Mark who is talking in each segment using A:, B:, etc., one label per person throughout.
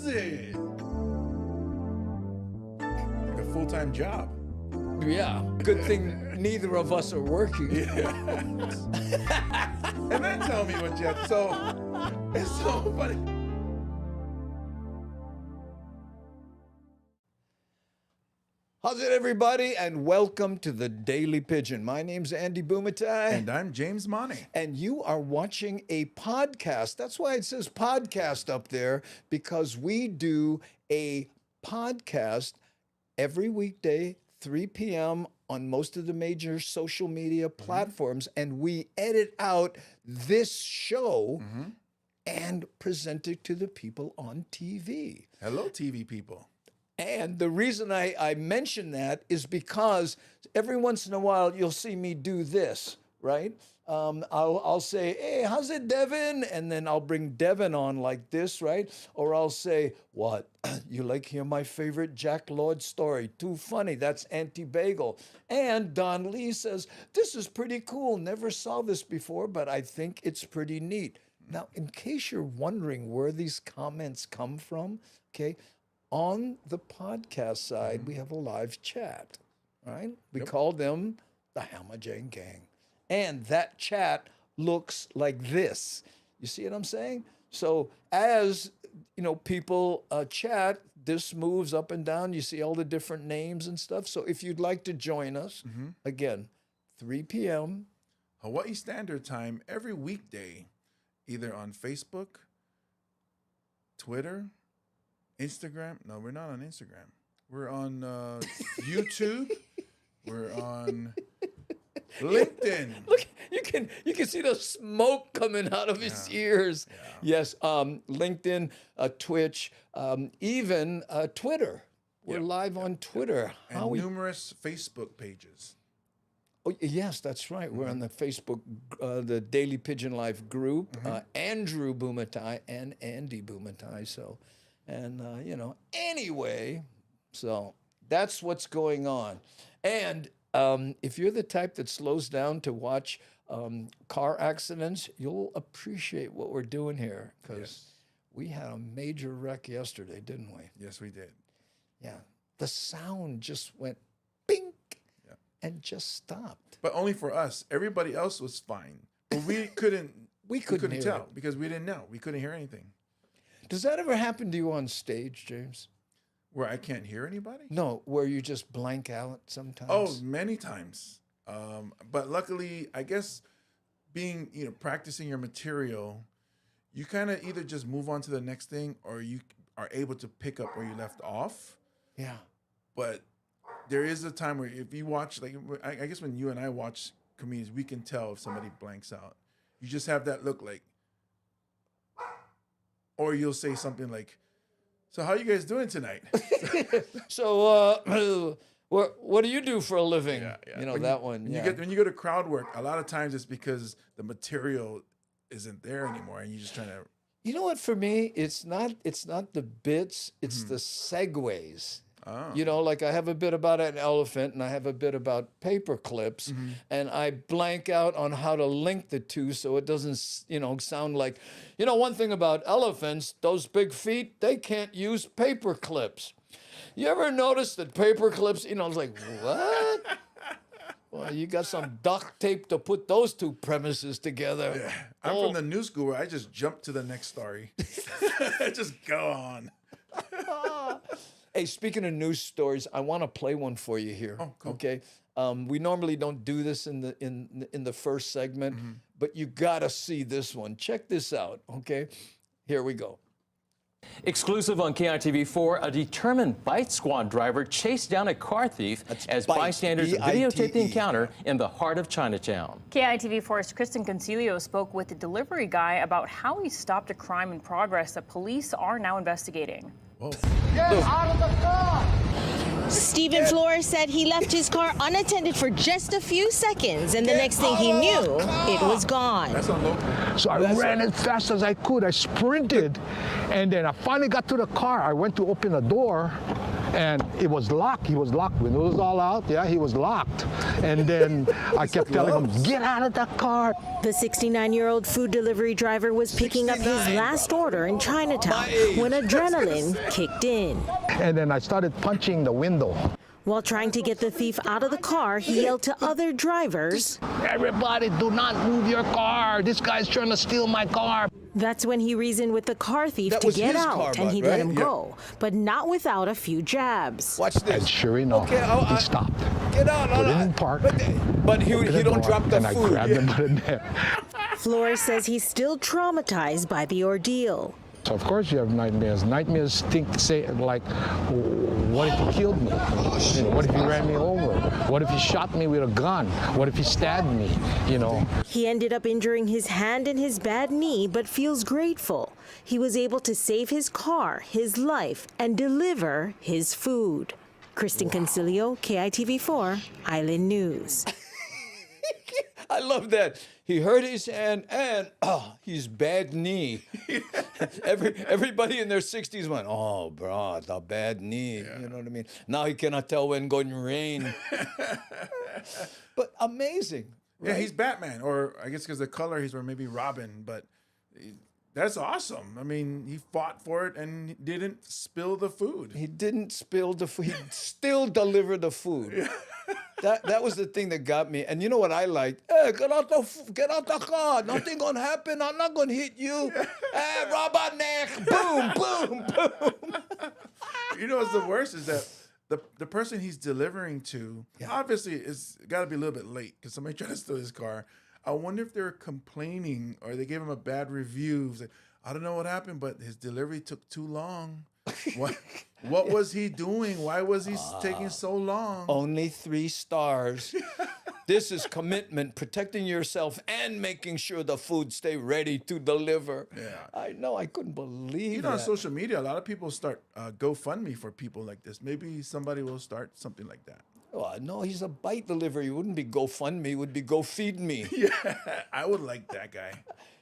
A: it? Like a full-time job.
B: Yeah. Good thing neither of us are working.
A: Yeah. And then tell me what you have. So it's so funny.
B: How's it, everybody? And welcome to the Daily Pidgin. My name's Andy Bumatai.
A: And I'm James Mane.
B: And you are watching a podcast. That's why it says podcast up there, because we do a podcast every weekday, 3 p.m. on most of the major social media platforms. And we edit out this show and present it to the people on TV.
A: Hello, TV people.
B: And the reason I mention that is because every once in a while you'll see me do this, right? I'll say, hey, how's it, Devin? And then I'll bring Devin on like this, right? Or I'll say, what? You like hear my favorite Jack Lord story? Too funny. That's Auntie Bagel. And Don Lee says, this is pretty cool. Never saw this before, but I think it's pretty neat. Now, in case you're wondering where these comments come from, okay, on the podcast side, we have a live chat, right? We call them the Hammer Jane Gang. And that chat looks like this. You see what I'm saying? So as, you know, people chat, this moves up and down. You see all the different names and stuff. So if you'd like to join us, again, 3 p.m.
A: Hawaii Standard Time every weekday, either on Facebook, Twitter, Instagram. No, we're not on Instagram. We're on YouTube. We're on LinkedIn.
B: Look, you can see the smoke coming out of his ears. Yeah. Yes, LinkedIn, Twitch, even Twitter. We're live on Twitter.
A: And numerous Facebook pages.
B: Oh, yes, that's right. We're on the Facebook, the Daily Pidgin Life group. Andrew Bumatai and Andy Bumatai. So. And, you know, anyway, so that's what's going on. And if you're the type that slows down to watch car accidents, you'll appreciate what we're doing here, because we had a major wreck yesterday, didn't we?
A: Yes, we did.
B: Yeah. The sound just went bink and just stopped.
A: But only for us. Everybody else was fine. But we couldn't tell
B: it
A: because we didn't know. We couldn't hear anything.
B: Does that ever happen to you on stage, James?
A: Where I can't hear anybody?
B: No, where you just blank out sometimes?
A: Oh, many times. But luckily, I guess being, practicing your material, you kind of either just move on to the next thing or you are able to pick up where you left off.
B: Yeah.
A: But there is a time where if you watch, like, I guess when you and I watch comedians, we can tell if somebody blanks out. You just have that look like, or you'll say something like, so how are you guys doing tonight?
B: So what do you do for a living?
A: Yeah.
B: You know, that one.
A: When you go to crowd work, a lot of times it's because the material isn't there anymore and you're just trying to.
B: You know what, for me, it's not the bits, it's the segues.
A: Oh.
B: You know, like I have a bit about an elephant and I have a bit about paper clips, and I blank out on how to link the two so it doesn't, sound like, one thing about elephants, those big feet, they can't use paper clips. You ever notice that paper clips, it's like, what? Well, you got some duct tape to put those two premises together.
A: Yeah. I'm from the new school where I just jump to the next story. Just go on.
B: Hey, speaking of news stories, I want to play one for you here.
A: Oh, cool.
B: Okay. We normally don't do this in the first segment, but you gotta see this one. Check this out. Okay, here we go.
C: Exclusive on KITV4, a determined Bite Squad driver chased down a car thief as bystanders videotaped the encounter in the heart of Chinatown.
D: KITV4's Kristen Concilio spoke with the delivery guy about how he stopped a crime in progress that police are now investigating.
A: Whoa.
E: Get out of the car!
F: Stephen Flores said he left his car unattended for just a few seconds, and the next thing he knew, it was gone.
A: That's on local.
E: So I ran as fast as I could. I sprinted, and then I finally got to the car. I went to open the door, and it was locked. He was locked. When it was all out, yeah, he was locked. And then I kept telling him, get out of the car.
F: The 69-year-old food delivery driver was picking up his last order in Chinatown when adrenaline kicked in.
E: And then I started punching the window.
F: While trying to get the thief out of the car, he yelled to other drivers,
E: Everybody, do not move your car. This guy's trying to steal my car.
F: That's when he reasoned with the car thief to get out, and he let him go, but not without a few jabs.
B: Watch this.
E: And sure enough, he stopped.
B: Get out.
E: Put him in park.
B: But he don't drop the
E: and
B: food.
E: I grabbed him by the neck.
F: Flores says he's still traumatized by the ordeal.
E: So of course you have nightmares. Nightmares say like, what if he killed me? You know, what if he ran me over? What if he shot me with a gun? What if he stabbed me? You know.
F: He ended up injuring his hand and his bad knee, but feels grateful. He was able to save his car, his life, and deliver his food. Kristen Concilio, KITV4, Island News.
B: I love that. He hurt his hand and his bad knee. Everybody in their 60s went, oh, bro, the bad knee. Yeah. You know what I mean? Now he cannot tell when going to rain. But amazing. Right?
A: Yeah, he's Batman. Or I guess because the color, he's maybe Robin. But that's awesome. I mean, he fought for it and didn't spill the food.
B: He didn't spill the food. He still delivered the food. Yeah. That was the thing that got me. And you know what I liked? Hey, get out the car. Nothing gonna happen. I'm not gonna hit you. Hey, rubber neck. Boom, boom, boom.
A: You know what's the worst is that the person he's delivering to, obviously it's got to be a little bit late because somebody tried to steal his car. I wonder if they're complaining or they gave him a bad review. Like, I don't know what happened, but his delivery took too long. What was he doing? Why was he taking so long?
B: Only 3 stars. This is commitment, protecting yourself and making sure the food stay ready to deliver. Yeah, I know. I couldn't believe
A: You know, on social media, a lot of people start GoFundMe for people like this. Maybe somebody will start something like that.
B: Oh, no, he's a bite delivery. It wouldn't be GoFundMe. It would be Go Feed Me.
A: Yeah, I would like that guy.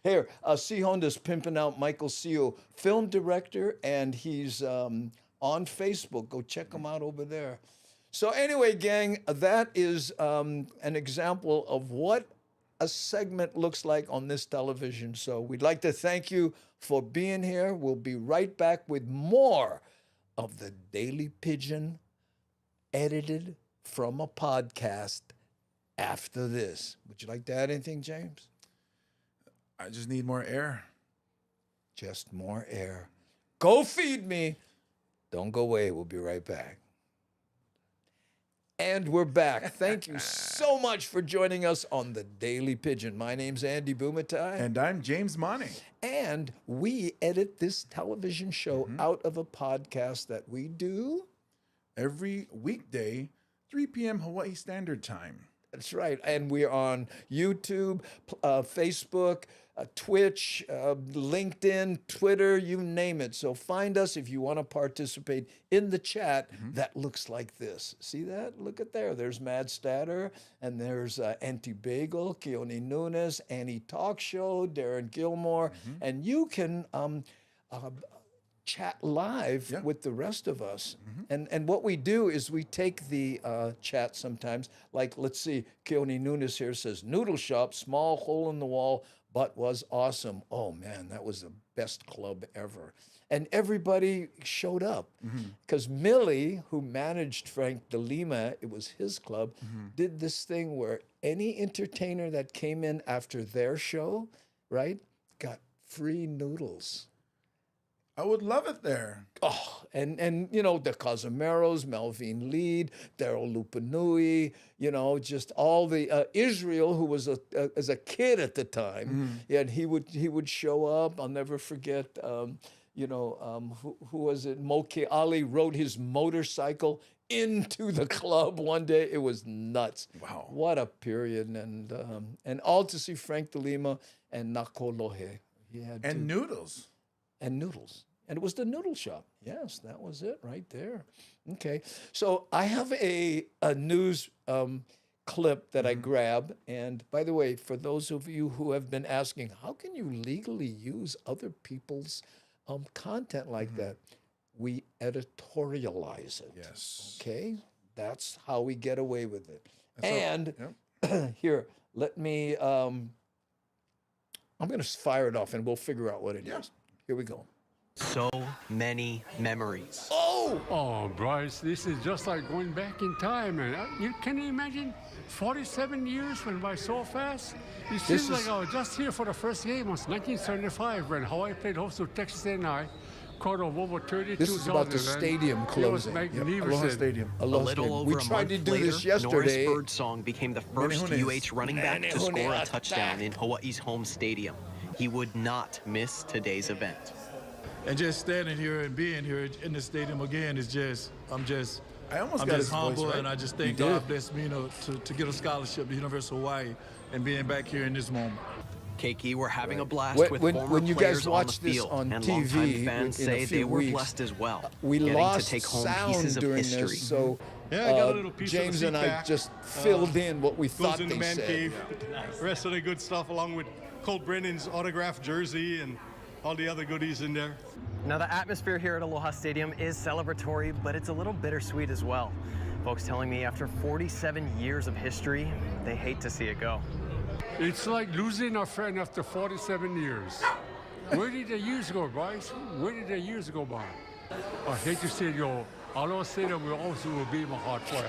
B: Here, C. Honda's pimping out Michael Seo, film director, and he's on Facebook. Go check him out over there. So anyway, gang, that is an example of what a segment looks like on this television. So we'd like to thank you for being here. We'll be right back with more of the Daily Pidgin, edited from a podcast after this. Would you like to add anything, James?
A: I just need more air.
B: Just more air. Go feed me. Don't go away. We'll be right back. And we're back. Thank you so much for joining us on the Daily Pidgin. My name's Andy Bumatai.
A: And I'm James Mane.
B: And we edit this television show out of a podcast that we do
A: every weekday, 3 p.m. Hawaii Standard Time.
B: That's right. And we're on YouTube, Facebook, Twitch, LinkedIn, Twitter, you name it. So find us if you want to participate in the chat that looks like this. See that? Look at there. There's Mad Statter, and there's Auntie Bagel, Keone Nunes, Annie Talk Show, Darren Gilmore, and you can chat live with the rest of us. And what we do is we take the chat sometimes, like, let's see, Keone Nunes here says, Noodle Shop, small hole in the wall, but was awesome. Oh man, that was the best club ever. And everybody showed up because Millie, who managed Frank de Lima, it was his club, did this thing where any entertainer that came in after their show, right, got free noodles.
A: I would love it there.
B: Oh, and you know, the Casimeros, Melvin Lead, Daryl Lupanui, you know, just all the Israel, who was as a kid at the time, and he would show up. I'll never forget, who was it? Moke Ali rode his motorcycle into the club one day. It was nuts. Wow, what a period! And all to see Frank de Lima and Nakolohe. He had noodles. And noodles. And it was the Noodle Shop. Yes, that was it right there. Okay. So I have a news clip that I grab. And by the way, for those of you who have been asking, how can you legally use other people's content like that? we editorialize it.
A: Yes.
B: Okay? That's how we get away with it.
A: That's
B: Here, let me, I'm going to fire it off and we'll figure out what it is. Here we go.
G: So many memories.
H: Oh, Bryce, this is just like going back in time. And can you imagine 47 years went by so fast? It seems like I was just here for the first game. It was 1975 when Hawaii played host to Texas A&I. Crowd of over 32,000.
B: This is about the stadium closing.
H: It was magnificent.
A: Aloha Stadium.
G: A little over
B: we
G: a
B: tried
G: month
B: to do
G: later,
B: this yesterday.
G: Norris Birdsong became the first
A: Menehunes.
G: UH running back to score a touchdown in Hawaii's home stadium. He would not miss today's event.
I: And just standing here and being here in the stadium again is just, I'm just
A: got his
I: humble,
A: voice, right?
I: and I just thank God blessed me, to get a scholarship to the University of Hawaii and being back here in this moment.
G: Keiki were having a blast with former
B: when you
G: players
B: guys watch
G: on the
B: this
G: field,
B: on
G: and
B: TV
G: longtime fans
B: in a
G: say
B: few
G: they were
B: weeks,
G: blessed as well.
B: we
G: getting
B: lost
G: to take home
B: sound
G: pieces of
B: during
G: history.
B: this, so
I: Yeah, I got a little piece of the
B: James and I
I: seat back.
B: just filled in what we
I: Goes
B: thought
I: in
B: they
I: the man
B: said.
I: cave. Rest of the good stuff, along with Colt Brennan's autographed jersey and all the other goodies in there.
J: Now, the atmosphere here at Aloha Stadium is celebratory, but it's a little bittersweet as well. Folks telling me after 47 years of history, they hate to see it go.
H: It's like losing a friend after 47 years. Where did the years go, Bryce? Where did the years go by? I hate to say it, Aloha Stadium will also be in my heart forever.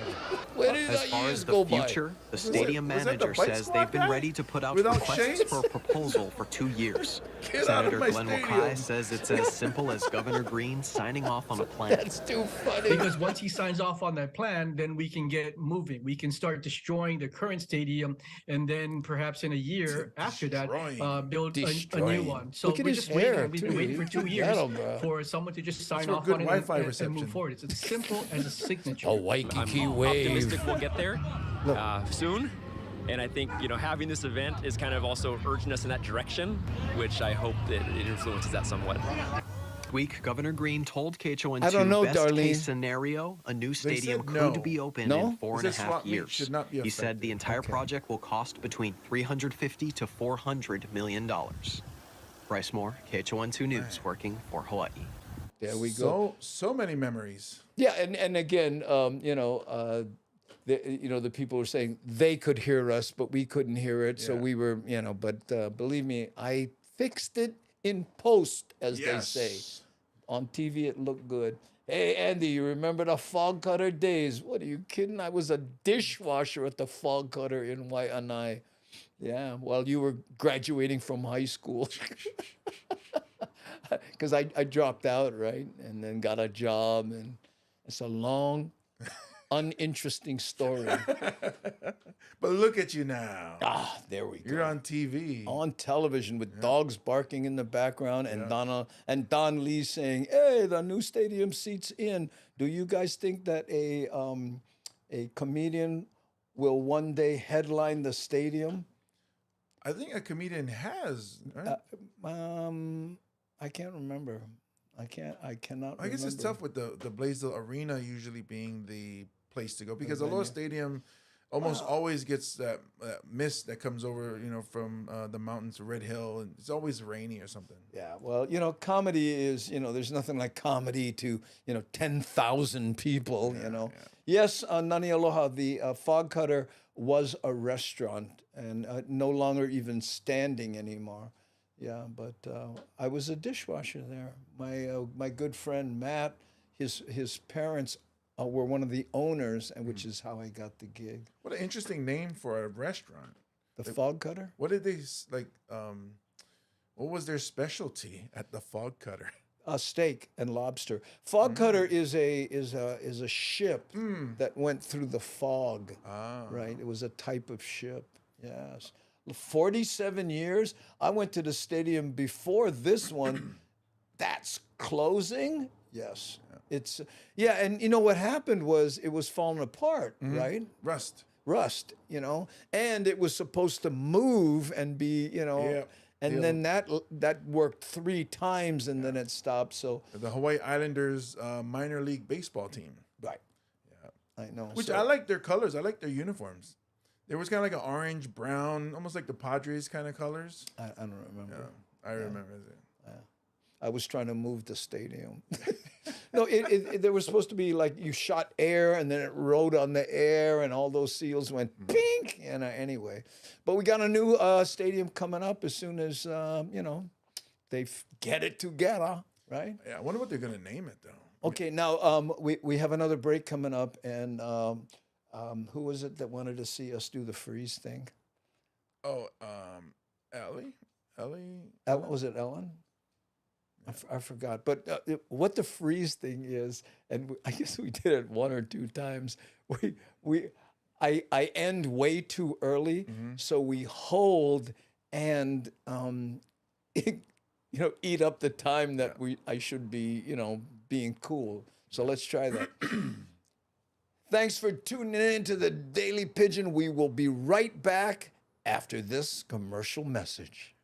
B: Where did
G: As
B: the
G: far
B: years
G: as
B: go
G: the
B: by?
G: future, the stadium
A: was that the
G: manager
A: bike
G: says
A: squad
G: they've been
A: guy?
G: ready to put out
A: Without
G: requests
A: shades?
G: for a proposal for 2 years.
A: Get out of
G: Senator
A: my
G: Glenn
A: stadium.
G: Wakai says it's as simple as Governor Green signing off on a plan.
B: That's too funny.
K: Because once he signs off on that plan, then we can get moving. We can start destroying the current stadium, and then perhaps in a year after that, build a new one. So
B: Look at
K: we're
B: his
K: just waiting.
B: hair,
K: We've
B: too.
K: been waiting for 2 years
B: That'll go.
K: for someone to just sign
A: for
K: off
A: good
K: on it
A: Wi-Fi
K: and
A: reception.
K: move forward. It's as simple as a signature.
B: A Waikiki wave.
L: Optimistic we'll get there soon. And I think, having this event is kind of also urging us in that direction, which I hope that it influences that somewhat.
G: Week, Governor Green told KHON2
B: I don't know,
G: best
B: Darlene.
G: case scenario, a new stadium
A: said
G: could
A: no.
G: be open
B: No?
G: in 4.5
A: He said swap meet
G: years.
A: should not be
G: He said
A: affected.
G: the entire project will cost between $350 to $400 million. Bryce Moore, KHON2 News, working for Hawaii.
B: There we go.
A: So many memories.
B: Yeah, and again, the people were saying they could hear us, but we couldn't hear it, so we were, But believe me, I fixed it in post, as they say. On TV, it looked good. Hey, Andy, you remember the fog cutter days? What are you kidding? I was a dishwasher at the fog cutter in Waianae. Yeah, while you were graduating from high school. Because I dropped out, right? And then got a job, and it's a long, uninteresting story.
A: But look at you now.
B: There we go.
A: You're on TV.
B: On television with dogs barking in the background and Don Lee saying, "Hey, the new stadium seats in." Do you guys think that a comedian will one day headline the stadium?
A: I think a comedian has. Right?
B: I can't remember. I cannot.
A: I guess it's tough with the Blaisdell Arena usually being the place to go because Aloha Stadium almost always gets that mist that comes over, from the mountains to Red Hill, and it's always rainy or something.
B: Yeah, well, comedy is, there's nothing like comedy to, 10,000 people, Yes, Nani Aloha, the Fog Cutter was a restaurant and no longer even standing anymore. Yeah, but I was a dishwasher there. My good friend Matt, his parents were one of the owners, and which is how I got the gig.
A: What an interesting name for a restaurant.
B: The Fog Cutter?
A: What did they like? What was their specialty at the Fog Cutter?
B: Steak and lobster. Fog Cutter is a ship that went through the fog. Right, it was a type of ship. Yes. 47 years. I went to the stadium before this one. That's closing. Yes. It's and what happened was it was falling apart, right?
A: Rust,
B: and it was supposed to move and be, and then that worked 3 times and then it stopped. So
A: the Hawaii Islanders minor league baseball team.
B: Right. Yeah. I know.
A: Which I like their colors. I like their uniforms. There was kind of like an orange, brown, almost like the Padres kind of colors.
B: I don't remember.
A: Yeah, I remember it.
B: I was trying to move the stadium. No, there was supposed to be like you shot air and then it rode on the air and all those seals went pink. And anyway, but we got a new stadium coming up as soon as, you know, they get it together, right?
A: Yeah, I wonder what they're going to name it, though.
B: Okay, now we have another break coming up. And who was it that wanted to see us do the freeze thing?
A: Oh, Ellie?
B: Was it Ellen? I forgot, but what the freeze thing is, and I guess we did it 1 or 2 times. I end way too early, so we hold and you know, eat up the time that I should be, you know, being cool. So let's try that. Thanks for tuning in to the Daily Pidgin. We will be right back after this commercial message.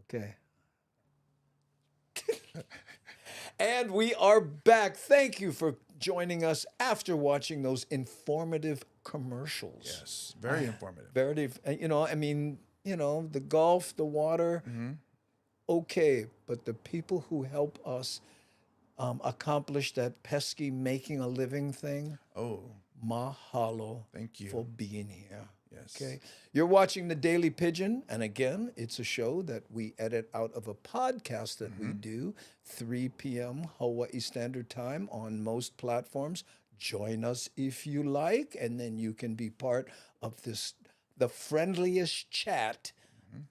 B: Okay. And we are back. Thank you for joining us after watching those informative commercials.
A: Yes, very informative.
B: Very, you know, I mean, you know, the golf, the water, okay, but the people who help us accomplish that pesky making a living thing, mahalo.
A: Thank you
B: for being here.
A: Yes.
B: Okay. You're watching the Daily Pidgin, and again, it's a show that we edit out of a podcast that we do 3 p.m. Hawaii Standard Time on most platforms. Join us if you like, and then you can be part of the friendliest chat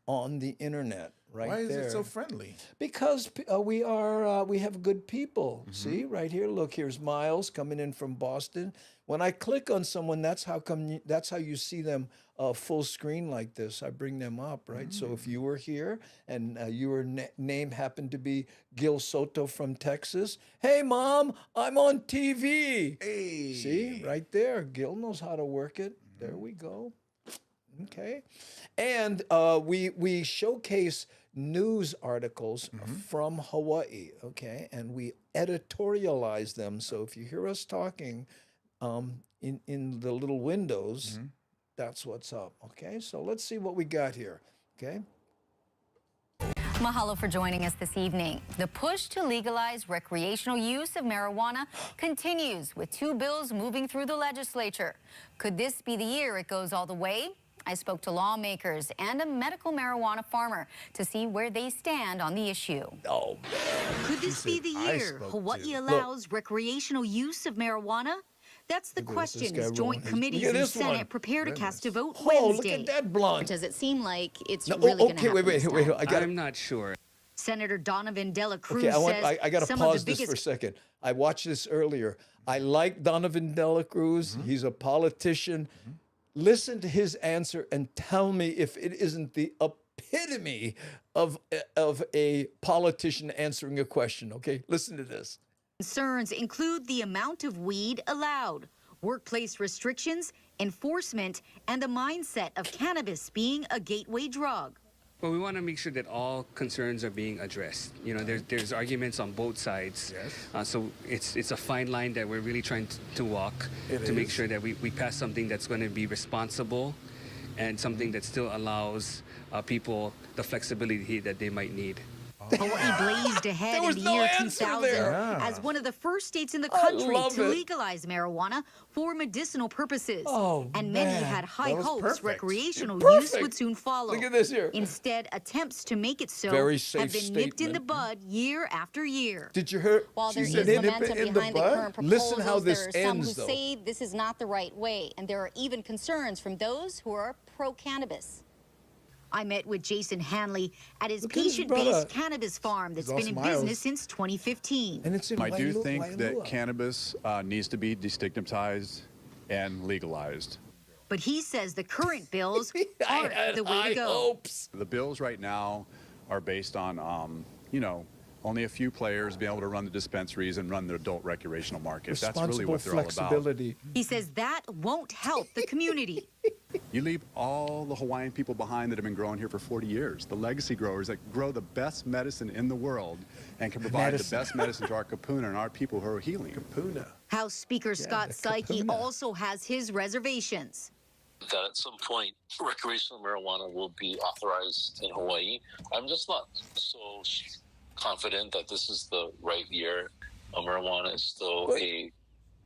B: on the internet. Right.
A: Why is
B: there.
A: it so friendly?
B: Because we have good people. See, right here, look, here's Miles coming in from Boston. When I click on someone, that's how you see them full screen like this. I bring them up, right? So if you were here and your name happened to be Gil Soto from Texas, hey, Mom, I'm on TV.
A: Hey.
B: See, right there. Gil knows how to work it. There we go. Okay. And we showcase news articles from Hawaii, okay? And we editorialize them. So if you hear us talking in the little windows, that's what's up, okay? So let's see what we got here, okay?
M: Mahalo for joining us this evening. The push to legalize recreational use of marijuana continues with 2 bills moving through the legislature. Could this be the year it goes all the way? I spoke to lawmakers and a medical marijuana farmer to see where they stand on the issue.
B: Oh,
N: could this be the year Hawaii allows recreational use of marijuana? That's the question as joint committees in the Senate prepare to cast a vote Wednesday.
B: Look at that blonde.
N: Or does it seem like it's really going to happen?
B: Wait.
O: I'm not sure.
N: Senator Donovan Dela Cruz
B: says
N: I
B: got to pause this for a second. I watched this earlier. I like Donovan Dela Cruz. He's a politician. Listen to his answer and tell me if it isn't the epitome of a politician answering a question, okay? Listen to this.
N: Concerns include the amount of weed allowed, workplace restrictions, enforcement, and the mindset of cannabis being a gateway drug.
O: Well, we want to make sure that all concerns are being addressed. You know, there's arguments on both sides.
A: Yes.
O: So it's a fine line that we're really trying to walk make sure that we pass something that's going to be responsible and something that still allows people the flexibility that they might need.
N: Hawaii blazed ahead in the year 2000 as one of the first states in the country to legalize marijuana for medicinal purposes. And many had high hopes recreational use would soon follow.
B: Look at this here.
N: Instead, attempts to make it so have been nipped in the bud year after year.
B: Did you hear?
M: While there is momentum behind the current proposals,
B: listen how this
M: there are some
B: ends,
M: who say this is not the right way, and there are even concerns from those who are pro-cannabis.
N: I met with Jason Hanley at his patient-based cannabis farm that's been in business since 2015.
B: And it's in
P: I do think that cannabis needs to be destigmatized and legalized.
N: But he says the current bills aren't the way to go.
P: The bills right now are based on, you know, only a few players being able to run the dispensaries and run the adult recreational market. That's really what they're all about.
N: He says that won't help the community.
P: You leave all the Hawaiian people behind that have been growing here for 40 years, the legacy growers that grow the best medicine in the world and can provide the best medicine to our kapuna and our people who are healing.
N: House Speaker Scott Saiki also has his reservations.
Q: that at some point recreational marijuana will be authorized in Hawaii. I'm just not so confident that this is the right year. Marijuana is still a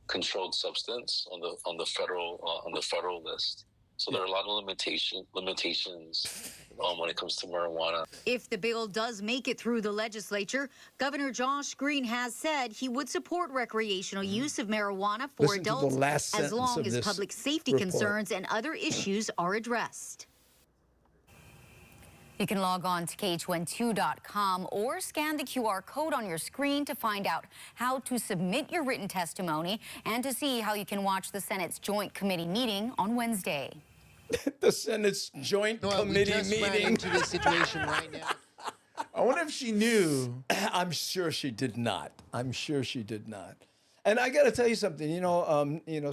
Q: controlled substance on the federal list. So there are a lot of limitations when it comes to marijuana.
N: If the bill does make it through the legislature, Governor Josh Green has said he would support recreational use of marijuana for adults as long as public safety concerns and other issues are addressed.
M: You can log on to KHON2.com or scan the QR code on your screen to find out how to submit your written testimony and to see how you can watch the Senate's Joint Committee meeting on Wednesday.
B: The Senate's Joint Committee meeting.
R: Ran into this situation right now.
A: I wonder if she knew.
B: I'm sure she did not. I'm sure she did not. And I got to tell you something.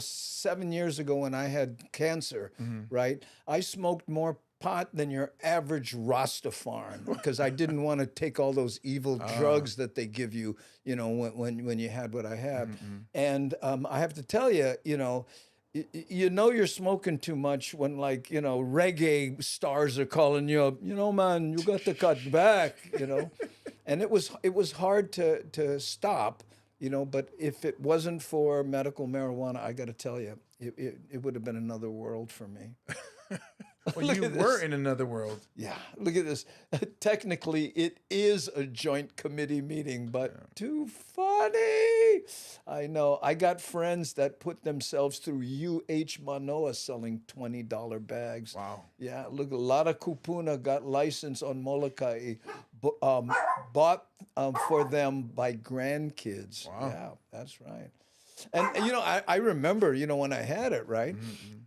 B: 7 years ago when I had cancer, right? I smoked more pot than your average Rastafarian because I didn't want to take all those evil drugs that they give you, when you had what I had. And I have to tell you, you're smoking too much when reggae stars are calling you up, man, you got to cut back, and it was hard to stop, but if it wasn't for medical marijuana, I got to tell you, it would have been another world for me.
A: Well, you were in another world.
B: Yeah, look at this. Technically, it is a joint committee meeting, but too funny. I know. I got friends that put themselves through UH Manoa selling $20 bags.
A: Wow.
B: Yeah, look, a lot of kupuna got licensed on Molokai, bought for them by grandkids.
A: Wow.
B: Yeah, that's right. And I remember, when I had it, right?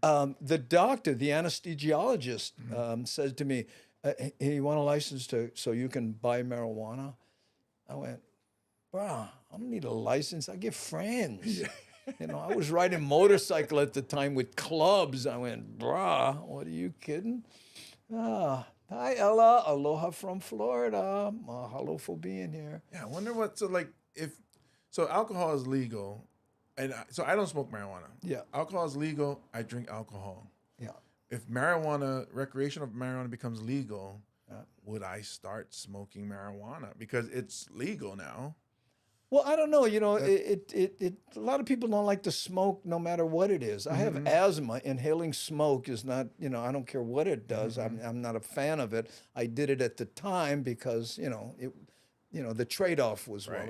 B: The doctor, the anesthesiologist, said to me, "Hey, you want a license so you can buy marijuana?" I went, "Bro, I don't need a license. I get friends." I was riding motorcycle at the time with clubs. I went, "Bruh, what are you kidding?" Hi, Ella. Aloha from Florida. Mahalo for being here.
A: Yeah, I wonder what. So alcohol is legal. And so I don't smoke marijuana.
B: Yeah.
A: Alcohol is legal. I drink alcohol.
B: Yeah.
A: If recreational marijuana becomes legal, would I start smoking marijuana? Because it's legal now.
B: Well, I don't know. A lot of people don't like to smoke no matter what it is. I have asthma. Inhaling smoke is not, I don't care what it does. I'm not a fan of it. I did it at the time because, the trade-off was
A: right.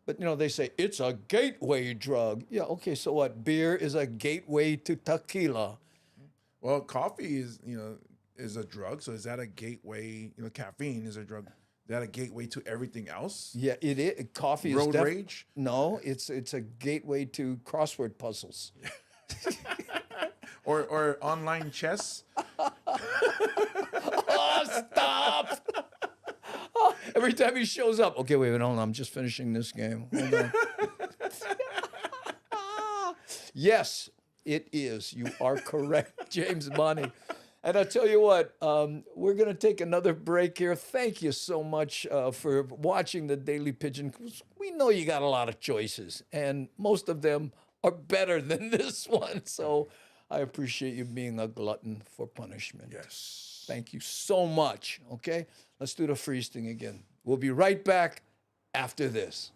B: But, they say it's a gateway drug. Yeah, okay, so what? Beer is a gateway to tequila.
A: Well, coffee is a drug. So is that a gateway? Caffeine is a drug. Is that a gateway to everything else?
B: Yeah, it is. Coffee
A: Road
B: is
A: rage?
B: No, it's a gateway to crossword puzzles.
A: or online chess?
B: Oh, stop! Every time he shows up, okay, wait, hold on, I'm just finishing this game. Hold on. Yes, it is. You are correct, James Mane. And I'll tell you what, we're going to take another break here. Thank you so much for watching the Daily Pidgin. We know you got a lot of choices, and most of them are better than this one. So I appreciate you being a glutton for punishment.
A: Yes.
B: Thank you so much, okay? Let's do the freeze thing again. We'll be right back after this.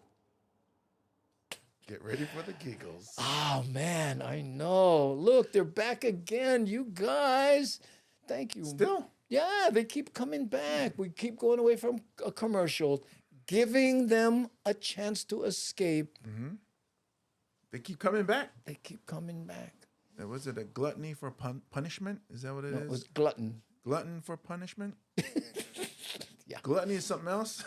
A: Get ready for the giggles.
B: Oh, man, I know. Look, they're back again, you guys. Thank you.
A: Still?
B: Yeah, they keep coming back. We keep going away from a commercial, giving them a chance to escape.
A: Mm-hmm. They keep coming back.
B: They keep coming back.
A: Now, was it a gluttony for punishment? Is that what it is?
B: It was glutton.
A: Glutton for punishment?
B: Yeah.
A: Gluttony is something else?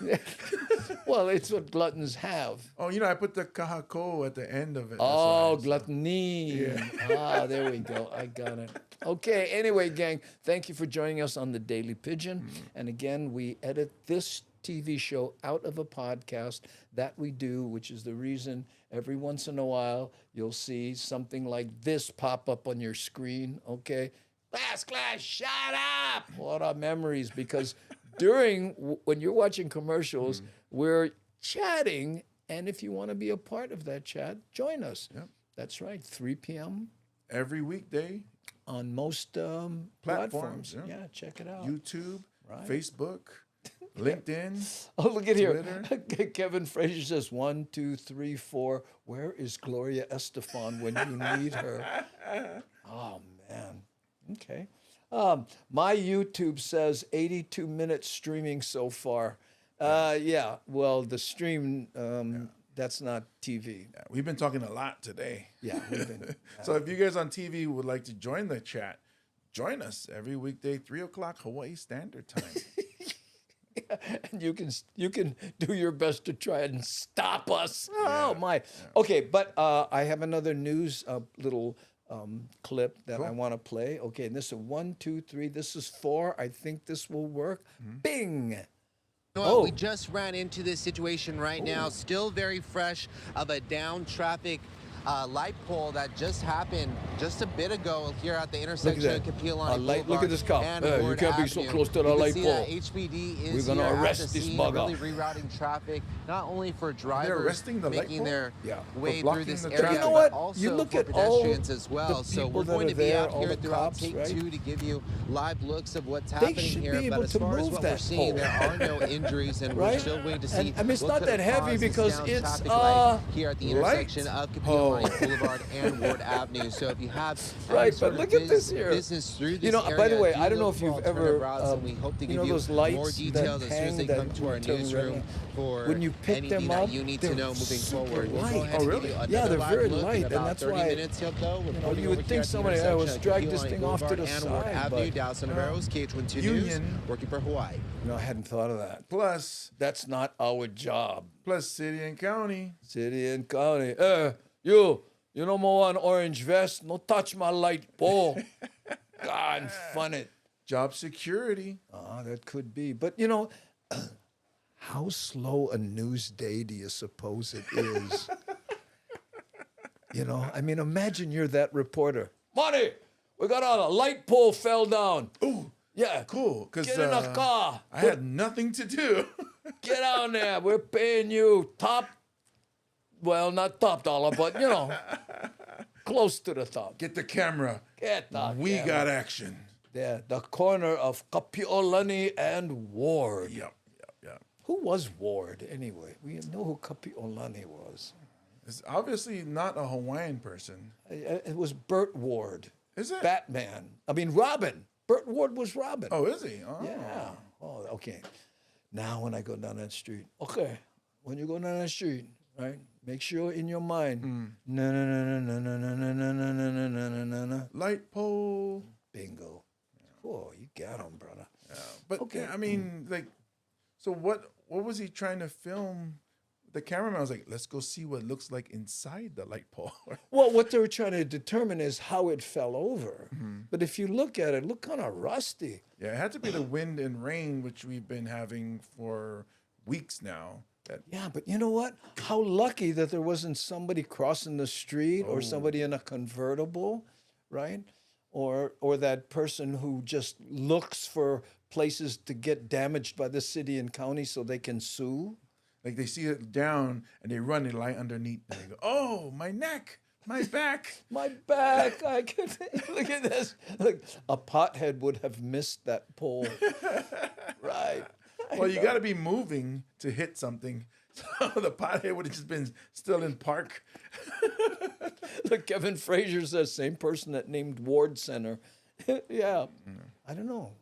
B: Well, it's what gluttons have.
A: Oh, I put the kahako at the end of it.
B: Oh, gluttony.
A: Yeah.
B: There we go. I got it. Okay, anyway, gang, thank you for joining us on the Daily Pidgin. Mm-hmm. And again, we edit this TV show out of a podcast that we do, which is the reason every once in a while you'll see something like this pop up on your screen, okay? Class, shut up! What are memories? Because when you're watching commercials, we're chatting, and if you want to be a part of that chat, join us.
A: Yep.
B: That's right, 3 p.m.
A: Every weekday.
B: on most platforms. Yeah, check it out.
A: YouTube,
B: Right.
A: Facebook, LinkedIn.
B: Oh, look at
A: Twitter.
B: here. Kevin Frazier says 1, 2, 3, 4. Where is Gloria Estefan when you need her? Oh man. Okay. My YouTube says 82 minutes streaming so far. Yeah. Well, the stream. That's not TV.
A: Yeah, we've been talking a lot today.
B: Yeah, we've been.
A: So if you guys on TV would like to join the chat, join us every weekday, 3 o'clock Hawaii Standard Time.
B: And you can do your best to try and stop us. Oh my. Okay, but I have another news little clip that I want to play. Okay, and this is 1, 2, 3. This is 4. I think this will work. Bing.
R: Well, we just ran into this situation right now, still very fresh, of a down traffic light pole that just happened just a bit ago here at the intersection of Kapiolani Boulevard.
B: Look at this cop. You can't be so close to the light pole.
R: HPD is
B: We're going to arrest this bugger.
R: Really rerouting traffic, not only for drivers making their way
B: for
R: through this
B: the
R: area,
B: you know what?
R: but also
B: You look
R: for
B: at
R: pedestrians
B: all
R: as well.
B: the
R: So
B: people
R: we're
B: that
R: going
B: are
R: to be
B: there,
R: out
B: all
R: here
B: the
R: throughout
B: cops,
R: Take
B: right?
R: 2 to give you live looks of what's
B: They
R: happening
B: should
R: here.
B: be
R: But
B: able
R: as
B: to
R: far as
B: move
R: what
B: that
R: we're seeing,
B: pole.
R: there are no injuries, and we're still waiting to see.
B: I mean, it's
R: what
B: not
R: could
B: that
R: have
B: heavy
R: caused this
B: because
R: down
B: it's
R: traffic light here at the intersection of Kapiolani Boulevard and Ward Avenue. So if you have
B: Right, but look at this here.
R: business through this
B: You know,
R: area,
B: by the way,
R: do
B: I don't know
R: look
B: if
R: for
B: you've ever,
R: alternative routes, and we hope to give you
B: those lights
R: more details
B: that
R: as soon as they
B: hang
R: come
B: that
R: to our
B: turn
R: newsroom
B: red.
R: for
B: When you pick
R: anything
B: them
R: that
B: up,
R: you need to
B: they're
R: know moving
B: super
R: forward. We'll
B: light.
R: go ahead and give you
B: Yeah,
R: another
B: they're
R: live
B: very
R: look
B: light,
R: in
B: and
R: about
B: that's
R: 30
B: why
R: minutes here, though. We're reporting
B: you would
R: over
B: think
R: here at the
B: somebody
R: intersection
B: was
R: of
B: drag this
R: Kapiolani
B: thing off to the
R: Boulevard and Ward
B: side,
R: Avenue.
B: but-
R: Dallas Navarro's, KH12 News,
A: Union.
R: working for Hawaii.
B: No, I hadn't thought of that.
A: Plus,
B: that's not our job.
A: Plus, city and county.
B: City and county. You know more on orange vest. No touch my light pole. God, fun it.
A: Job security.
B: That could be. But, you know, how slow a news day do you suppose it is? You know, I mean, imagine you're that reporter. Money, we got on a light pole fell down.
A: Ooh.
B: Yeah.
A: Cool. Because
B: get in a car.
A: I had nothing to do.
B: Get on there. We're paying you well, not top dollar, but, you know, close to the top.
A: Get the camera.
B: Get the
A: We
B: camera.
A: got action.
B: Yeah, the corner of Kapiolani and Ward.
A: Yep.
B: Who was Ward, anyway? We know who Kapiolani was.
A: It's obviously not a Hawaiian person.
B: It was Burt Ward.
A: Is it?
B: Batman. I mean, Robin. Burt Ward was Robin.
A: Oh, is he? Oh.
B: Yeah. Oh, okay. Now when I go down that street, when you go down that street, right, make sure in your mind,
A: light pole.
B: Bingo. Oh, you got him, brother.
A: Yeah. But I mean, like, so what was he trying to film? The cameraman was like, let's go see what it looks like inside the light pole.
B: Well, what they were trying to determine is how it fell over. But if you look at it, look kind of rusty.
A: Yeah, it had to be the wind and rain, which we've been having for weeks now.
B: Yeah, but you know what? How lucky that there wasn't somebody crossing the street or somebody in a convertible, right? Or that person who just looks for places to get damaged by the city and county so they can sue.
A: Like they see it down and they run, they lie underneath and they go, oh, my neck, my back.
B: My back. I can look at this. Look, a pothead would have missed that pole. Right.
A: Well, you got to be moving to hit something. So the pothead would have just been still in park.
B: Look, Kevin Frazier says, same person that named Ward Center. Yeah. I don't know.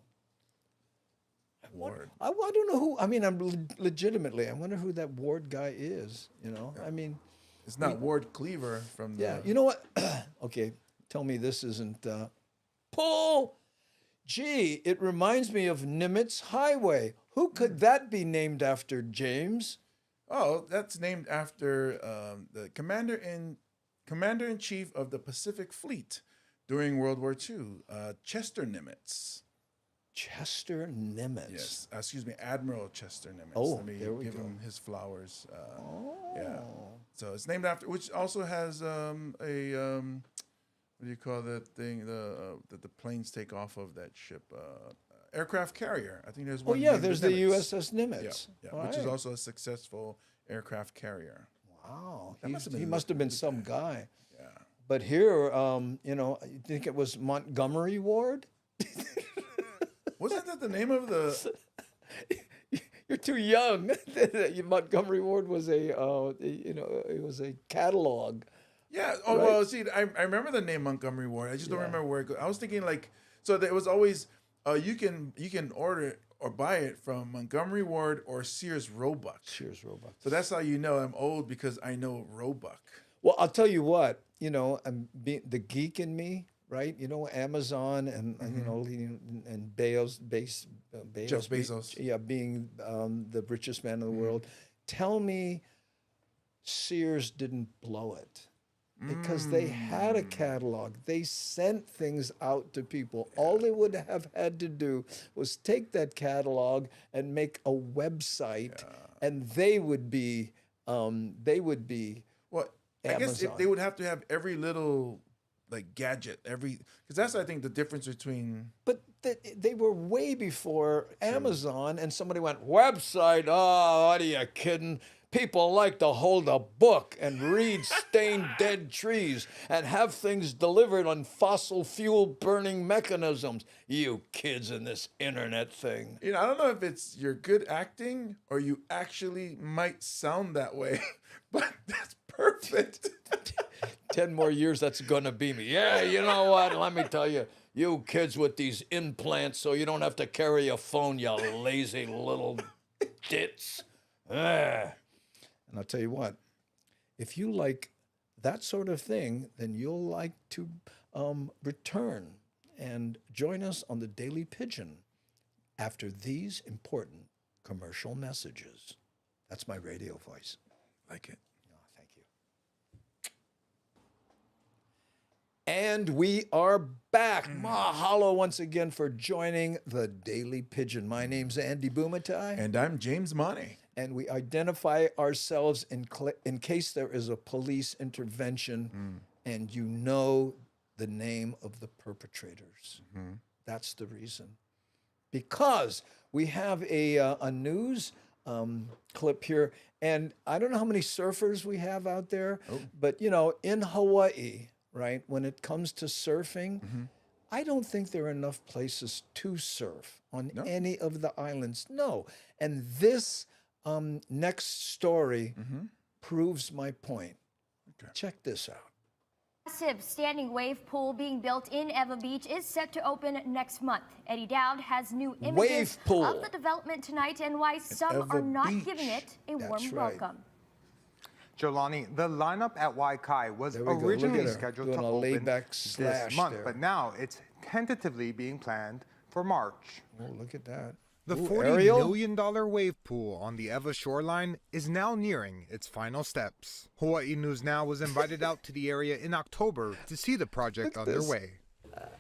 A: Ward.
B: I don't know who. I mean, I'm legitimately. I wonder who that Ward guy is. You know. I mean,
A: it's not Ward Cleaver from.
B: Yeah. You know what? Okay. Tell me this isn't. Pull. Gee, it reminds me of Nimitz Highway. Who could that be named after, James?
A: Oh, that's named after the commander-in-chief of the Pacific Fleet during World War II, Chester Nimitz.
B: Chester Nimitz.
A: Yes, excuse me, Admiral Chester Nimitz.
B: Oh,
A: let me
B: there we
A: give
B: go.
A: him his flowers. Yeah. So it's named after, which also has what do you call that thing? That the planes take off of that ship. Aircraft carrier. I think there's one.
B: Oh yeah,
A: named
B: there's the
A: Nimitz.
B: USS Nimitz.
A: Yeah,
B: All
A: which is
B: right.
A: also a successful aircraft carrier.
B: Wow,
A: That must have
B: he
A: been
B: must have been some guy.
A: Yeah.
B: But here, you know, you think it was Montgomery Ward?
A: Wasn't that the name of the?
B: You're too young. Montgomery Ward was a, you know, it was a catalog.
A: Yeah. Oh,
B: right?
A: well, see, I remember the name Montgomery Ward. I just don't remember where it goes. I was thinking like, so there was always, you can order it or buy it from Montgomery Ward or Sears Roebuck.
B: Sears Roebuck.
A: So that's how you know I'm old, because I know Roebuck.
B: Well, I'll tell you what, you know, the geek in me, right? You know, Amazon and you know, and Bezos,
A: Jeff Bezos.
B: Being the richest man in the world. Tell me Sears didn't blow it. Because they had a catalog. They sent things out to people. All they would have had to do was take that catalog and make a website, and they would be
A: Well, I guess they would have to have every little like gadget, because that's, I think, the difference between.
B: But they were way before Amazon, and somebody went, website? Oh, what are you kidding? People like to hold a book and read stained dead trees and have things delivered on fossil fuel burning mechanisms. You kids in this internet thing.
A: You know, I don't know if it's you're good acting or you actually might sound that way, but that's perfect.
B: 10 more years, that's gonna be me. Yeah, you know what? Let me tell you, you kids with these implants so you don't have to carry a phone, you lazy little dits. And I'll tell you what, if you like that sort of thing, then you'll like to return and join us on the Daily Pidgin after these important commercial messages. That's my radio voice.
A: Like it.
B: Oh, thank you. And we are back. Mahalo once again for joining the Daily Pidgin. My name's Andy Bumatai.
A: And I'm James Mane.
B: And we identify ourselves in case there is a police intervention and you know the name of the perpetrators. That's the reason. Because we have a news clip here, and I don't know how many surfers we have out there, but you know, in Hawaii, right, when it comes to surfing, I don't think there are enough places to surf on any of the islands. No. And this next story proves my point. Check this out.
S: Massive standing wave pool being built in Eva Beach is set to open next month. Eddie Dowd has new images of the development tonight and why some are not giving it a warm welcome.
T: Jolani, the lineup at Waikai was originally scheduled to open this month, but now it's tentatively being planned for March.
B: Oh, look at that.
T: The $40 million wave pool on the Eva shoreline is now nearing its final steps. Hawaii News Now was invited out to the area in October to see the project underway.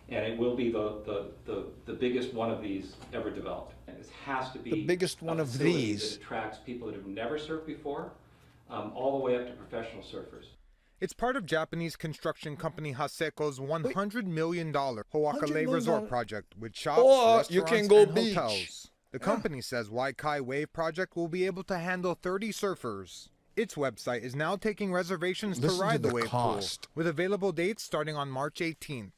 U: And it will be the biggest one of these ever developed. And this has to be
B: the biggest one of these.
U: That attracts people that have never surfed before, all the way up to professional surfers.
T: It's part of Japanese construction company Haseko's $100 million Ho'akale Resort project with shops, restaurants, and hotels. The company says Waikai Wave Project will be able to handle 30 surfers. Its website is now taking reservations to ride the wave pool, with available dates starting on March 18th.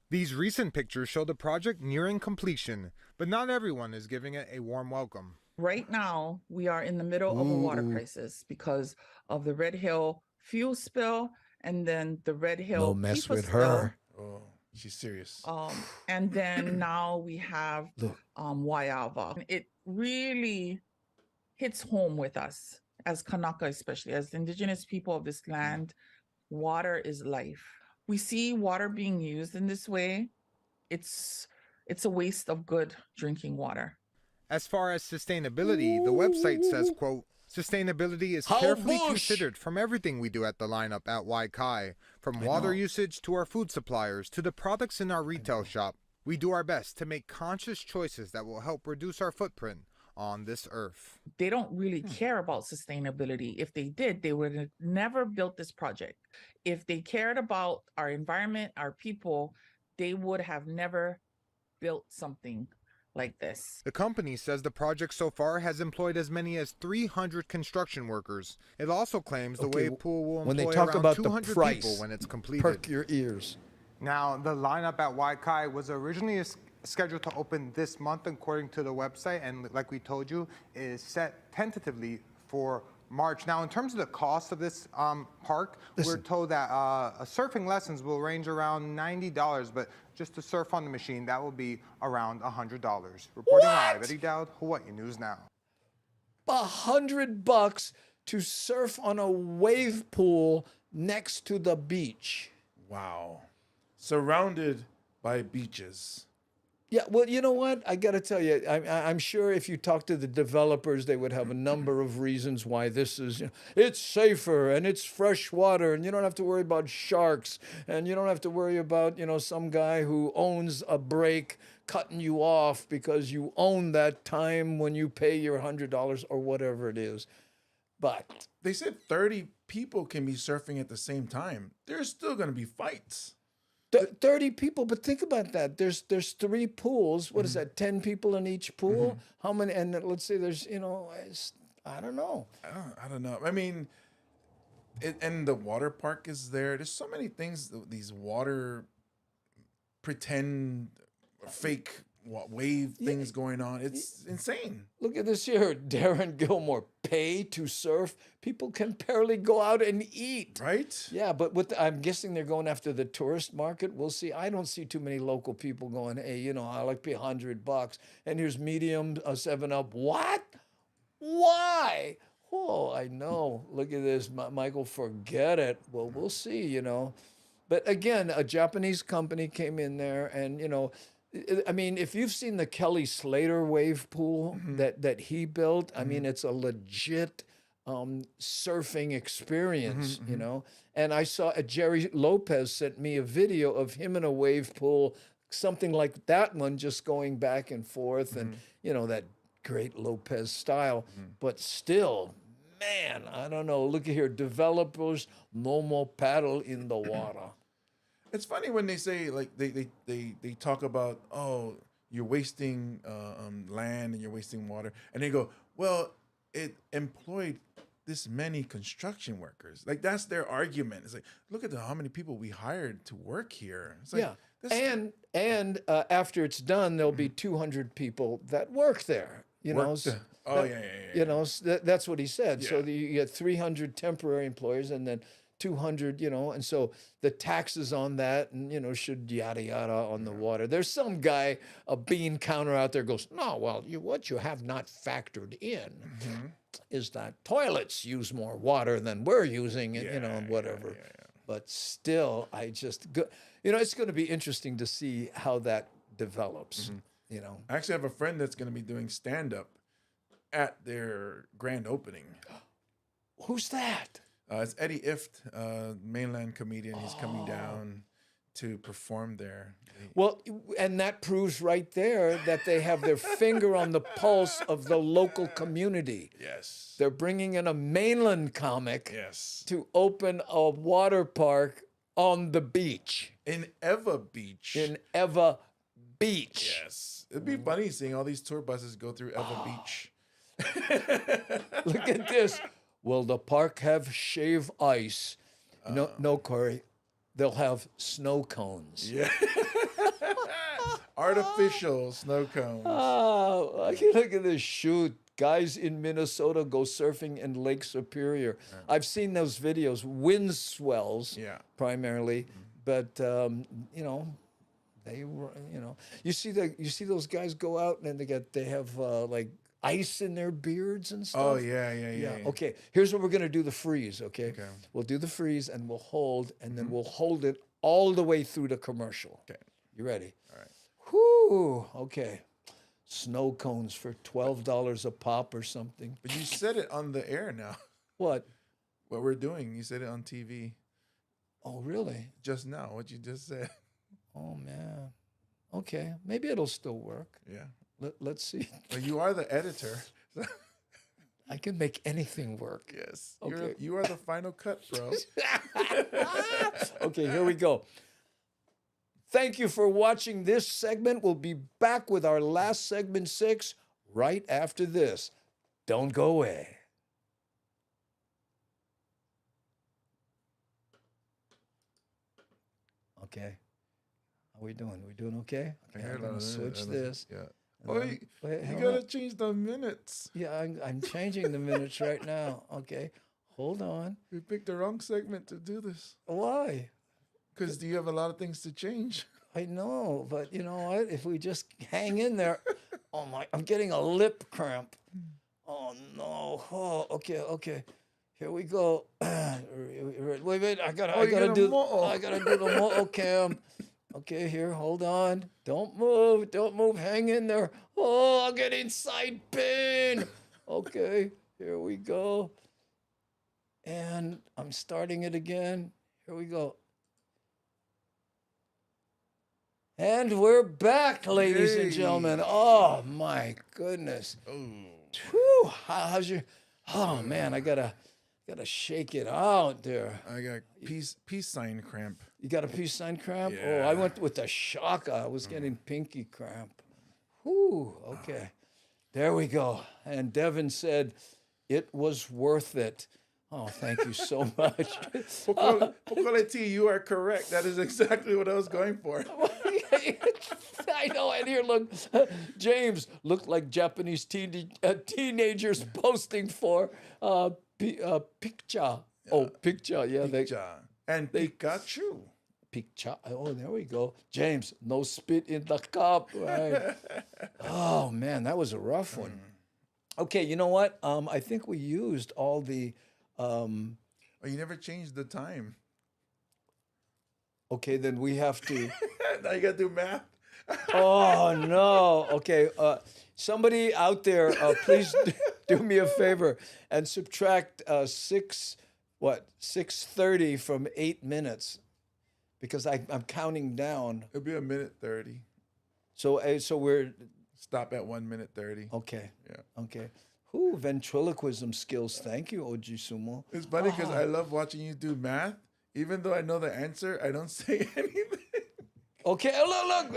T: These recent pictures show the project nearing completion, but not everyone is giving it a warm welcome.
V: Right now, we are in the middle of a water crisis because of the Red Hill fuel spill and then the Red Hill
B: no mess with her.
A: Oh, she's serious.
V: And then now we have Waiava. It really hits home with us as Kanaka, especially as indigenous people of this land. Water is life. We see water being used in this way. It's a waste of good drinking water.
T: As far as sustainability, the website says, quote, sustainability is carefully considered from everything we do at the lineup at Waikai, from water usage to our food suppliers to the products in our retail shop. We do our best to make conscious choices that will help reduce our footprint on this earth.
V: They don't really care about sustainability. If they did, they would have never built this project. If they cared about our environment, our people, they would have never built something like this.
T: The company says the project so far has employed as many as 300 construction workers. It also claims the wave pool will
B: when they
T: employ
B: talk
T: around
B: about
T: 200
B: the price,
T: people when it's completed.
B: perk your ears.
C: Now, the lineup at Waikai was originally scheduled to open this month according to the website, and like we told you, is set tentatively for March. Now, in terms of the cost of this park, we're told that surfing lessons will range around $90, but just to surf on the machine, that will be around $100. Reporting live, Eddie Dowd, Hawaii News Now.
B: $100 to surf on a wave pool next to the beach.
A: Wow. Surrounded by beaches.
B: Yeah, well, you know what? I got to tell you, I'm sure if you talk to the developers, they would have a number of reasons why this is, it's safer and it's fresh water and you don't have to worry about sharks and you don't have to worry about, some guy who owns a break cutting you off because you own that time when you pay your $100 or whatever it is. But
A: they said 30 people can be surfing at the same time. There's still going to be fights.
B: 30 people, but think about that. There's 3 pools. What is that? 10 people in each pool? How many? And let's say there's, I don't know.
A: I don't know. I mean, and the water park is there. There's so many things. These water pretend fake wave things going on. It's insane.
B: Look at this here. Darren Gilmore, pay to surf. People can barely go out and eat.
A: Right?
B: Yeah, but I'm guessing they're going after the tourist market. We'll see. I don't see too many local people going, hey, I like to pay $100. And here's medium, 7-Up. What? Why? Oh, I know. Look at this. Michael, forget it. Well, we'll see, But again, a Japanese company came in there and, I mean, if you've seen the Kelly Slater wave pool that he built, I mean, it's a legit surfing experience, And I saw Jerry Lopez sent me a video of him in a wave pool, something like that one, just going back and forth, and that great Lopez style. But still, man, I don't know. Look at here, developers no more paddle in the water.
A: It's funny when they say, like, they talk about, oh, you're wasting land and you're wasting water. And they go, well, it employed this many construction workers. Like, that's their argument. It's like, look at how many people we hired to work here. It's like,
B: and after it's done, there'll be 200 people that work there. That's what he said. Yeah. So you get 300 temporary employees and then 200, and so the taxes on that and, should yada yada on the water. There's some guy, a bean counter out there goes, no, well, what you have not factored in is that toilets use more water than we're using, and whatever. Yeah. But still, it's going to be interesting to see how that develops, I
A: actually have a friend that's going to be doing stand-up at their grand opening.
B: Who's that?
A: It's Eddie Ift, mainland comedian. He's coming down to perform there.
B: Well, and that proves right there that they have their finger on the pulse of the local community.
A: Yes.
B: They're bringing in a mainland comic to open a water park on the beach.
A: In Eva Beach. Yes. It'd be funny seeing all these tour buses go through Eva Beach.
B: Look at this. Will the park have shave ice? No, Corey. They'll have snow cones.
A: Yeah. Artificial snow cones.
B: Oh, look at this shoot. Guys in Minnesota go surfing in Lake Superior. I've seen those videos. Wind swells, primarily, but they were, you see those guys go out and they have like ice in their beards and stuff.
A: Oh, yeah.
B: Okay, here's what we're going to do the freeze, okay? We'll do the freeze and we'll hold, and then we'll hold it all the way through the commercial.
A: Okay.
B: You ready?
A: All right.
B: Whoo, okay. Snow cones for $12 a pop or something.
A: But you said it on the air now.
B: What?
A: What we're doing. You said it on TV.
B: Oh, really?
A: Just now, what you just said.
B: Oh, man. Okay, maybe it'll still work.
A: Yeah.
B: Let's see.
A: Well, you are the editor.
B: I can make anything work.
A: Yes.
B: Okay.
A: You are the final cut, bro.
B: Okay, here we go. Thank you for watching this segment. We'll be back with our last segment 6 right after this. Don't go away. Okay. How we doing? We doing okay? Okay, I'm going to switch this.
A: Yeah. Oh, you got to change the minutes.
B: Yeah, I'm changing the minutes right now. Okay. Hold on.
A: We picked the wrong segment to do this.
B: Why?
A: Because you have a lot of things to change.
B: I know, but you know what? If we just hang in there, oh my, I'm getting a lip cramp. Oh no. Oh, okay. Here we go. Wait, I gotta do the mo. Okay, okay, here, hold on. Don't move, hang in there. Oh, I'm getting side pain. Okay, here we go. And I'm starting it again. Here we go. And we're back, ladies and gentlemen. Oh my goodness. Whew. How's your? Oh man, I gotta shake it out there.
A: I got peace sign cramp.
B: You got a peace sign cramp?
A: Yeah.
B: Oh, I went with the shaka. I was getting pinky cramp. Whew. Okay, there we go. And Devin said it was worth it. Oh, thank you so much.
A: Pocoleti, you are correct. That is exactly what I was going for.
B: I know, and here, look, James looked like Japanese teenagers posting for picture. Oh, picture, yeah.
A: Picture. And Pikachu.
B: Picture. Oh, there we go. James, no spit in the cup. Right. Oh, man, that was a rough one. Okay, you know what? I think we used all the...
A: Oh, you never changed the time.
B: Okay, then we have to...
A: Now you got to do math.
B: Oh, no. Okay, somebody out there, please do me a favor and subtract 6:30 from 8 minutes, because I'm counting down.
A: It'll be 1:30.
B: So we're...
A: Stop at 1:30.
B: Okay.
A: Yeah.
B: Okay. Ooh, ventriloquism skills. Thank you, Oji Sumo.
A: It's funny because I love watching you do math. Even though I know the answer, I don't say anything.
B: Okay, look.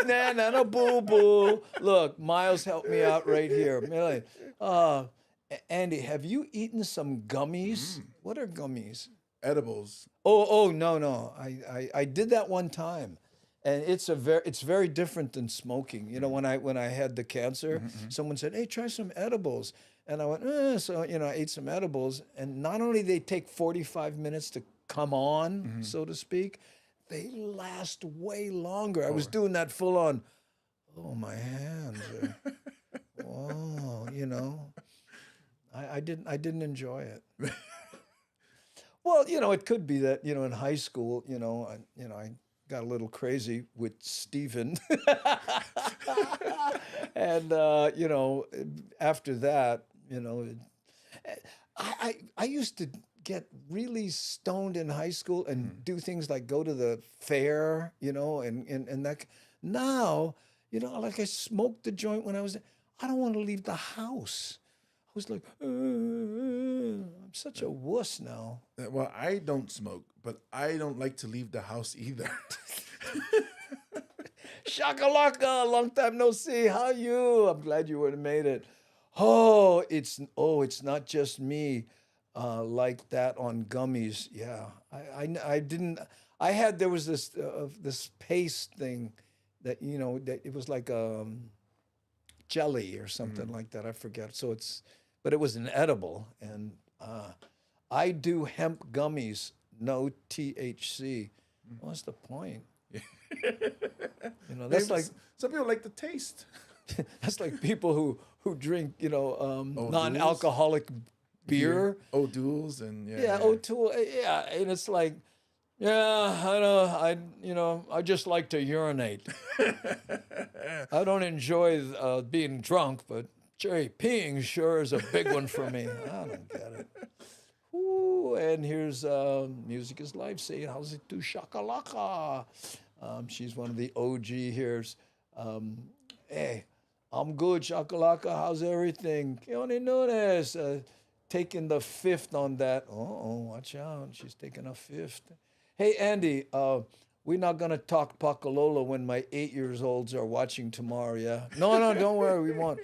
B: Nana boo-boo. Look, Miles helped me out right here. Andy, have you eaten some gummies? What are gummies?
A: Edibles.
B: Oh, no. I did that one time. And it's very different than smoking. You know, when I had the cancer, someone said, "Hey, try some edibles," and I went, so you know, I ate some edibles, and not only they take 45 minutes to come on, so to speak, they last way longer. I was doing that full on. Oh, my hands. Oh, you know, I didn't enjoy it. Well, you know, it could be that, you know, in high school, I got a little crazy with Stephen. And, you know, after that, you know, I used to get really stoned in high school and do things like go to the fair, you know, and that. Now, you know, like I smoked the joint when I was, I don't want to leave the house. I was like, I'm such a wuss now.
A: Well, I don't smoke, but I don't like to leave the house either.
B: Shakalaka, long time no see. How you? I'm glad you would have made it. Oh, it's not just me like that on gummies. Yeah, I didn't. There was this paste thing that, you know, that it was like jelly or something like that. I forget. But it was an edible, and I do hemp gummies, no THC. What's the point? You know, that's like
A: some people like the taste.
B: That's like people who drink, you know, non-alcoholic beer.
A: O'Doul's and
B: O'Toole, yeah, and it's like, I just like to urinate. I don't enjoy being drunk, but peeing sure is a big one for me. I don't get it. Ooh, and here's Music is Life saying, how's it do, shakalaka? She's one of the OG here. Hey, I'm good, shakalaka. How's everything? Keone Nunes taking the 5th on that. Watch out. She's taking a 5th. Hey, Andy, we're not going to talk Pakalola when my 8-year-olds are watching tomorrow, yeah? No, don't worry, we won't.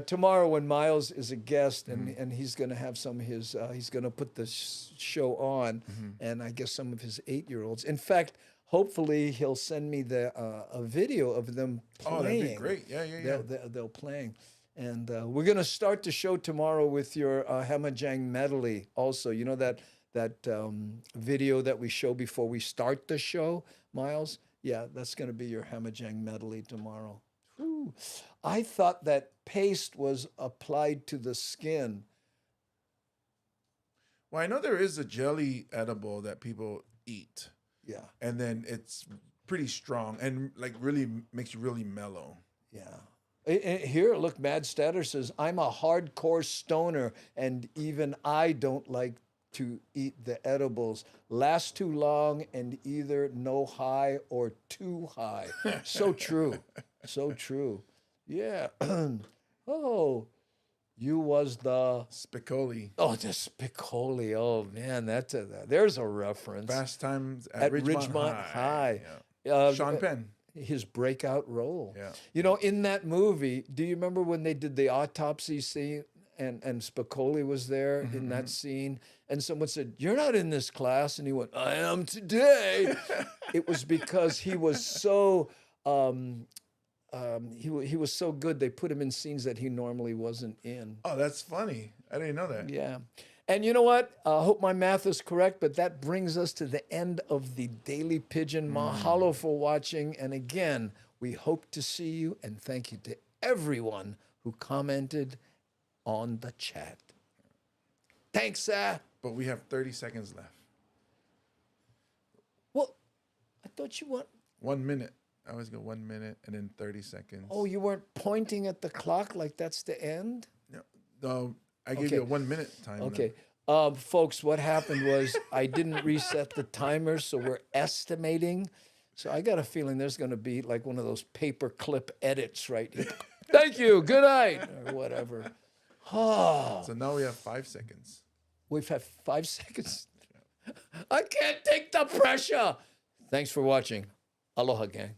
B: Tomorrow when Miles is a guest and he's going to have some of his, he's going to put the show on, and I guess some of his 8-year-olds. In fact, hopefully he'll send me a video of them playing.
A: Oh, that'd be great. Yeah.
B: They'll playing. And we're going to start the show tomorrow with your Hamajang medley also. You know that video that we show before we start the show, Miles? Yeah, that's going to be your Hamajang medley tomorrow. Whew. I thought that paste was applied to the skin.
A: Well, I know there is a jelly edible that people eat.
B: Yeah.
A: And then it's pretty strong and like really makes you really mellow.
B: Yeah. Here, look, Mad Statter says, I'm a hardcore stoner and even I don't like to eat the edibles. Last too long and either no high or too high. So true. So true. Yeah. Oh, you was the
A: Spicoli.
B: Oh, the Spicoli. Oh man, there's a reference.
A: Fast Times at Ridgemont High. Yeah. Sean Penn.
B: His breakout role.
A: Yeah.
B: You know, in that movie, do you remember when they did the autopsy scene and Spicoli was there in that scene? And someone said, "You're not in this class." And he went, "I am today." It was because he was so he was so good. They put him in scenes that he normally wasn't in.
A: Oh, that's funny. I didn't know that.
B: Yeah. And you know what? I hope my math is correct, but that brings us to the end of the Daily Pidgin. Mahalo for watching. And again, we hope to see you. And thank you to everyone who commented on the chat. Thanks, sir.
A: But we have 30 seconds left.
B: Well, I thought you want
A: 1 minute. I always go 1 minute and then 30 seconds.
B: Oh, you weren't pointing at the clock like that's the end?
A: No, I gave you a 1 minute time.
B: Okay. Folks, what happened was I didn't reset the timer, so we're estimating. So I got a feeling there's going to be like one of those paper clip edits right here. Thank you. Good night. Or whatever. Oh.
A: So now we have 5 seconds.
B: We've had 5 seconds. I can't take the pressure. Thanks for watching. Aloha, gang.